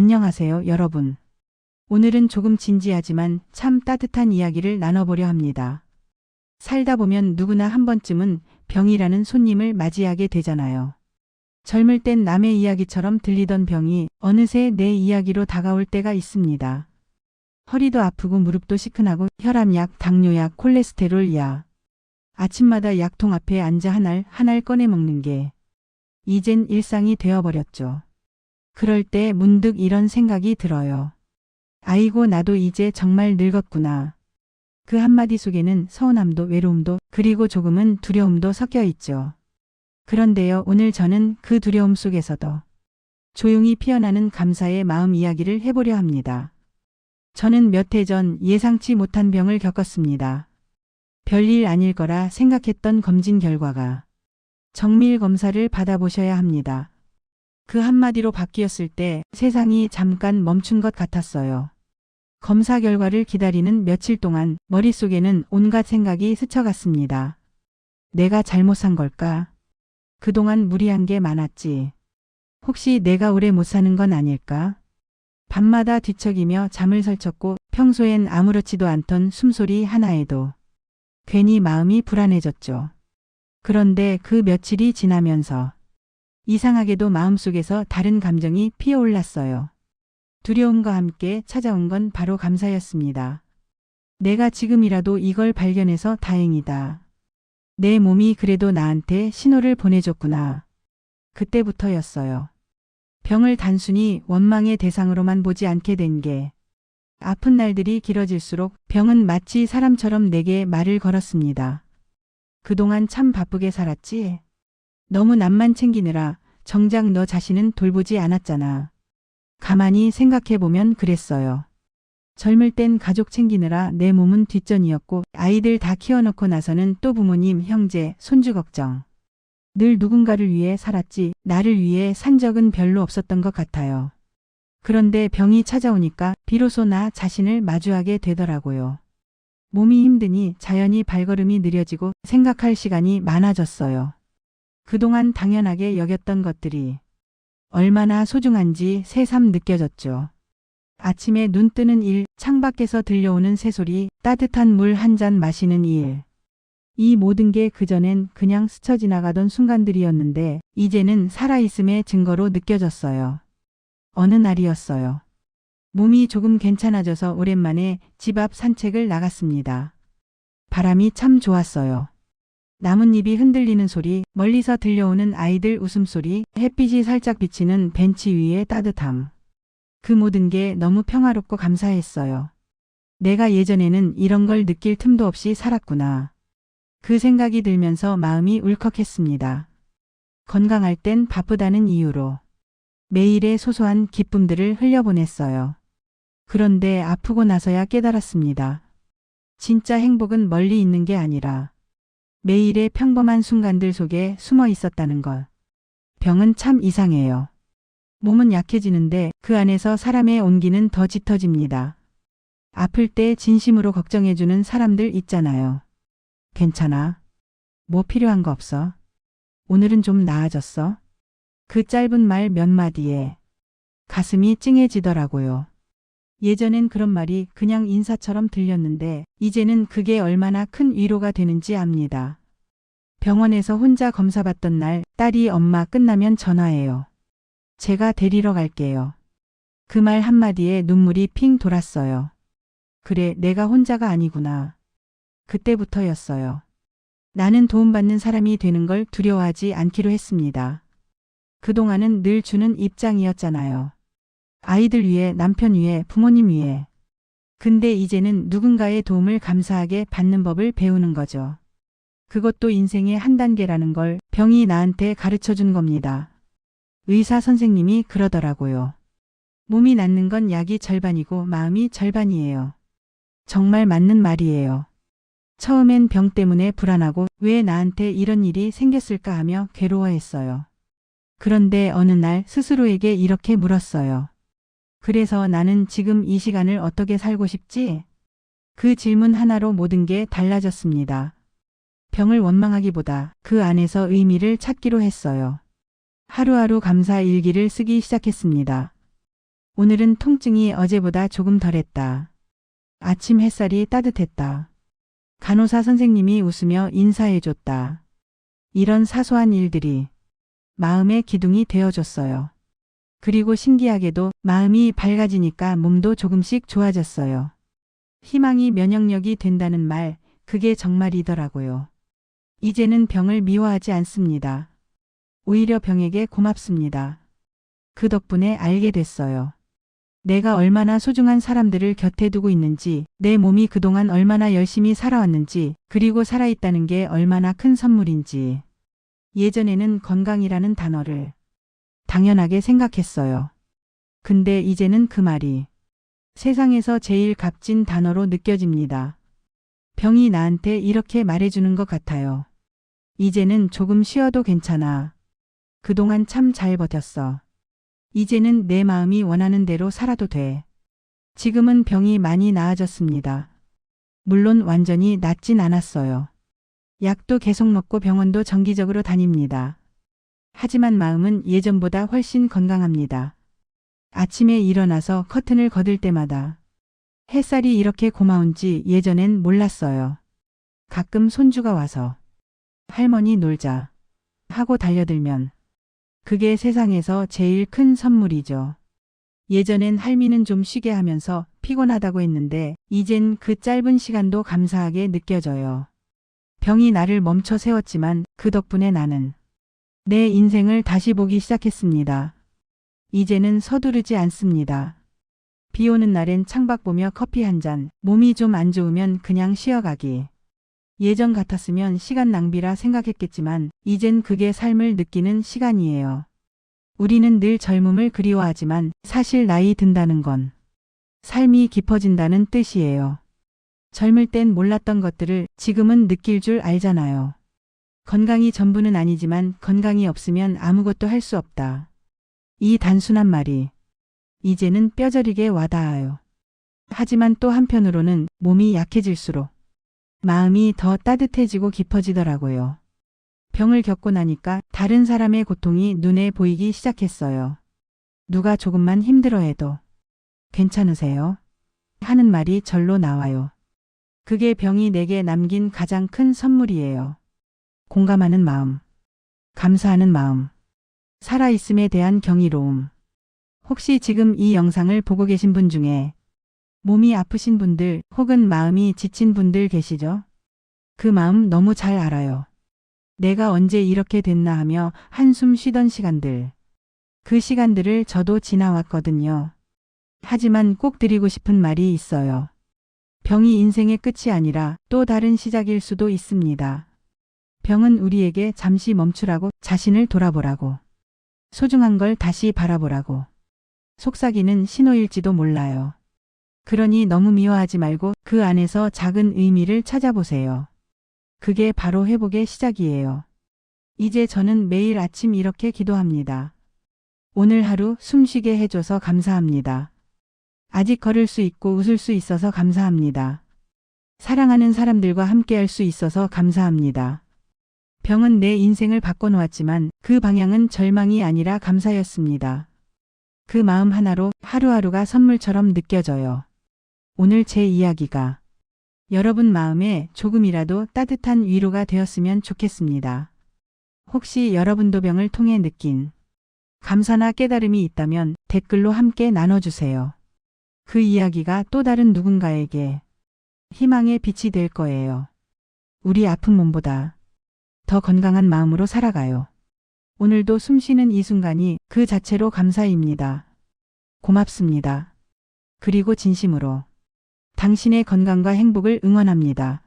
안녕하세요, 여러분. 오늘은 조금 진지하지만 참 따뜻한 이야기를 나눠보려 합니다. 살다 보면 누구나 한 번쯤은 병이라는 손님을 맞이하게 되잖아요. 젊을 땐 남의 이야기처럼 들리던 병이 어느새 내 이야기로 다가올 때가 있습니다. 허리도 아프고 무릎도 시큰하고 혈압약, 당뇨약, 콜레스테롤 약. 아침마다 약통 앞에 앉아 한 알 꺼내 먹는 게 이젠 일상이 되어버렸죠. 그럴 때 문득 이런 생각이 들어요. 아이고, 나도 이제 정말 늙었구나. 그 한마디 속에는 서운함도 외로움도 그리고 조금은 두려움도 섞여 있죠. 그런데요, 오늘 저는 그 두려움 속에서도 조용히 피어나는 감사의 마음 이야기를 해보려 합니다. 저는 몇 해 전 예상치 못한 병을 겪었습니다. 별일 아닐 거라 생각했던 검진 결과가 정밀 검사를 받아보셔야 합니다. 그 한마디로 바뀌었을 때 세상이 잠깐 멈춘 것 같았어요. 검사 결과를 기다리는 며칠 동안 머릿속에는 온갖 생각이 스쳐갔습니다. 내가 잘못 산 걸까? 그동안 무리한 게 많았지. 혹시 내가 오래 못 사는 건 아닐까? 밤마다 뒤척이며 잠을 설쳤고 평소엔 아무렇지도 않던 숨소리 하나에도 괜히 마음이 불안해졌죠. 그런데 그 며칠이 지나면서 이상하게도 마음속에서 다른 감정이 피어올랐어요. 두려움과 함께 찾아온 건 바로 감사였습니다. 내가 지금이라도 이걸 발견해서 다행이다. 내 몸이 그래도 나한테 신호를 보내줬구나. 그때부터였어요. 병을 단순히 원망의 대상으로만 보지 않게 된 게 아픈 날들이 길어질수록 병은 마치 사람처럼 내게 말을 걸었습니다. 그동안 참 바쁘게 살았지? 너무 남만 챙기느라 정작 너 자신은 돌보지 않았잖아. 가만히 생각해보면 그랬어요. 젊을 땐 가족 챙기느라 내 몸은 뒷전이었고 아이들 다 키워놓고 나서는 또 부모님, 형제, 손주 걱정. 늘 누군가를 위해 살았지 나를 위해 산 적은 별로 없었던 것 같아요. 그런데 병이 찾아오니까 비로소 나 자신을 마주하게 되더라고요. 몸이 힘드니 자연히 발걸음이 느려지고 생각할 시간이 많아졌어요. 그동안 당연하게 여겼던 것들이 얼마나 소중한지 새삼 느껴졌죠. 아침에 눈 뜨는 일, 창밖에서 들려오는 새소리, 따뜻한 물 한 잔 마시는 일. 이 모든 게 그전엔 그냥 스쳐 지나가던 순간들이었는데 이제는 살아있음의 증거로 느껴졌어요. 어느 날이었어요. 몸이 조금 괜찮아져서 오랜만에 집 앞 산책을 나갔습니다. 바람이 참 좋았어요. 나뭇잎이 흔들리는 소리, 멀리서 들려오는 아이들 웃음소리, 햇빛이 살짝 비치는 벤치 위의 따뜻함. 그 모든 게 너무 평화롭고 감사했어요. 내가 예전에는 이런 걸 느낄 틈도 없이 살았구나. 그 생각이 들면서 마음이 울컥했습니다. 건강할 땐 바쁘다는 이유로 매일의 소소한 기쁨들을 흘려보냈어요. 그런데 아프고 나서야 깨달았습니다. 진짜 행복은 멀리 있는 게 아니라 매일의 평범한 순간들 속에 숨어 있었다는 것. 병은 참 이상해요. 몸은 약해지는데 그 안에서 사람의 온기는 더 짙어집니다. 아플 때 진심으로 걱정해주는 사람들 있잖아요. 괜찮아? 뭐 필요한 거 없어? 오늘은 좀 나아졌어? 그 짧은 말 몇 마디에 가슴이 찡해지더라고요. 예전엔 그런 말이 그냥 인사처럼 들렸는데 이제는 그게 얼마나 큰 위로가 되는지 압니다. 병원에서 혼자 검사받던 날 딸이 엄마 끝나면 전화해요. 제가 데리러 갈게요. 그 말 한마디에 눈물이 핑 돌았어요. 그래, 내가 혼자가 아니구나. 그때부터였어요. 나는 도움받는 사람이 되는 걸 두려워하지 않기로 했습니다. 그동안은 늘 주는 입장이었잖아요. 아이들 위해, 남편 위해, 부모님 위해. 근데 이제는 누군가의 도움을 감사하게 받는 법을 배우는 거죠. 그것도 인생의 한 단계라는 걸 병이 나한테 가르쳐 준 겁니다. 의사 선생님이 그러더라고요. 몸이 낫는 건 약이 절반이고 마음이 절반이에요. 정말 맞는 말이에요. 처음엔 병 때문에 불안하고 왜 나한테 이런 일이 생겼을까 하며 괴로워했어요. 그런데 어느 날 스스로에게 이렇게 물었어요. 그래서 나는 지금 이 시간을 어떻게 살고 싶지? 그 질문 하나로 모든 게 달라졌습니다. 병을 원망하기보다 그 안에서 의미를 찾기로 했어요. 하루하루 감사 일기를 쓰기 시작했습니다. 오늘은 통증이 어제보다 조금 덜했다. 아침 햇살이 따뜻했다. 간호사 선생님이 웃으며 인사해줬다. 이런 사소한 일들이 마음의 기둥이 되어줬어요. 그리고 신기하게도 마음이 밝아지니까 몸도 조금씩 좋아졌어요. 희망이 면역력이 된다는 말, 그게 정말이더라고요. 이제는 병을 미워하지 않습니다. 오히려 병에게 고맙습니다. 그 덕분에 알게 됐어요. 내가 얼마나 소중한 사람들을 곁에 두고 있는지, 내 몸이 그동안 얼마나 열심히 살아왔는지, 그리고 살아있다는 게 얼마나 큰 선물인지. 예전에는 건강이라는 단어를 당연하게 생각했어요. 근데 이제는 그 말이 세상에서 제일 값진 단어로 느껴집니다. 병이 나한테 이렇게 말해주는 것 같아요. 이제는 조금 쉬어도 괜찮아. 그동안 참 잘 버텼어. 이제는 내 마음이 원하는 대로 살아도 돼. 지금은 병이 많이 나아졌습니다. 물론 완전히 낫진 않았어요. 약도 계속 먹고 병원도 정기적으로 다닙니다. 하지만 마음은 예전보다 훨씬 건강합니다. 아침에 일어나서 커튼을 거들 때마다 햇살이 이렇게 고마운지 예전엔 몰랐어요. 가끔 손주가 와서 할머니 놀자 하고 달려들면 그게 세상에서 제일 큰 선물이죠. 예전엔 할미는 좀 쉬게 하면서 피곤하다고 했는데 이젠 그 짧은 시간도 감사하게 느껴져요. 병이 나를 멈춰 세웠지만 그 덕분에 나는 내 인생을 다시 보기 시작했습니다. 이제는 서두르지 않습니다. 비 오는 날엔 창밖 보며 커피 한 잔, 몸이 좀 안 좋으면 그냥 쉬어가기. 예전 같았으면 시간 낭비라 생각했겠지만 이젠 그게 삶을 느끼는 시간이에요. 우리는 늘 젊음을 그리워하지만 사실 나이 든다는 건 삶이 깊어진다는 뜻이에요. 젊을 땐 몰랐던 것들을 지금은 느낄 줄 알잖아요. 건강이 전부는 아니지만 건강이 없으면 아무것도 할 수 없다. 이 단순한 말이 이제는 뼈저리게 와닿아요. 하지만 또 한편으로는 몸이 약해질수록 마음이 더 따뜻해지고 깊어지더라고요. 병을 겪고 나니까 다른 사람의 고통이 눈에 보이기 시작했어요. 누가 조금만 힘들어해도 괜찮으세요? 하는 말이 절로 나와요. 그게 병이 내게 남긴 가장 큰 선물이에요. 공감하는 마음, 감사하는 마음, 살아있음에 대한 경이로움. 혹시 지금 이 영상을 보고 계신 분 중에 몸이 아프신 분들 혹은 마음이 지친 분들 계시죠? 그 마음 너무 잘 알아요. 내가 언제 이렇게 됐나 하며 한숨 쉬던 시간들. 그 시간들을 저도 지나왔거든요. 하지만 꼭 드리고 싶은 말이 있어요. 병이 인생의 끝이 아니라 또 다른 시작일 수도 있습니다. 병은 우리에게 잠시 멈추라고, 자신을 돌아보라고, 소중한 걸 다시 바라보라고, 속삭이는 신호일지도 몰라요. 그러니 너무 미워하지 말고 그 안에서 작은 의미를 찾아보세요. 그게 바로 회복의 시작이에요. 이제 저는 매일 아침 이렇게 기도합니다. 오늘 하루 숨쉬게 해줘서 감사합니다. 아직 걸을 수 있고 웃을 수 있어서 감사합니다. 사랑하는 사람들과 함께할 수 있어서 감사합니다. 병은 내 인생을 바꿔놓았지만 그 방향은 절망이 아니라 감사였습니다. 그 마음 하나로 하루하루가 선물처럼 느껴져요. 오늘 제 이야기가 여러분 마음에 조금이라도 따뜻한 위로가 되었으면 좋겠습니다. 혹시 여러분도 병을 통해 느낀 감사나 깨달음이 있다면 댓글로 함께 나눠주세요. 그 이야기가 또 다른 누군가에게 희망의 빛이 될 거예요. 우리 아픈 몸보다 더 건강한 마음으로 살아가요. 오늘도 숨쉬는 이 순간이 그 자체로 감사입니다. 고맙습니다. 그리고 진심으로 당신의 건강과 행복을 응원합니다.